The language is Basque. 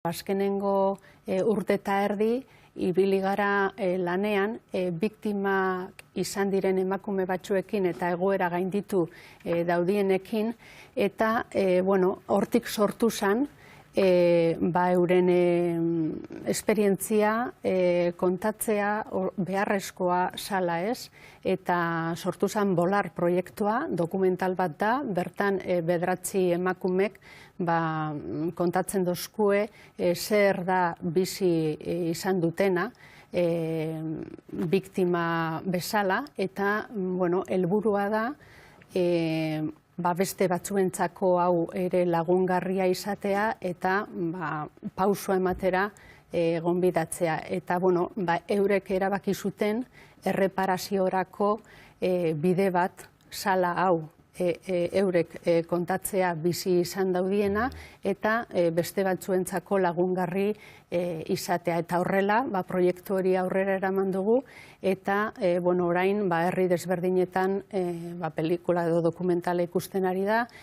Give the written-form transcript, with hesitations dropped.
Azkenengo urte eta erdi, ibili gara lanean, biktimak izan diren emakume batzuekin eta egoera gainditu daudienekin, eta hortik sortu zen, euren esperientzia kontatzea beharrezkoa zala ez, eta sortu zen Bolar proiektua, dokumental bat da, bertan 9 emakumek kontatzen dozkue zer da bizi izan dutena, biktima bezala, eta helburua da beste batzuentzako hau ere lagungarria izatea eta pausua ematera gonbidatzea. Eta eurek erabaki zuten erreparaziorako bide bat zala hau eurek kontatzea bizi izan daudiena eta beste batzuentzako lagungarri izatea. Eta horrela, proiektu hori aurrera eraman dugu eta orain herri desberdinetan pelikula edo dokumentala ikusten ari da.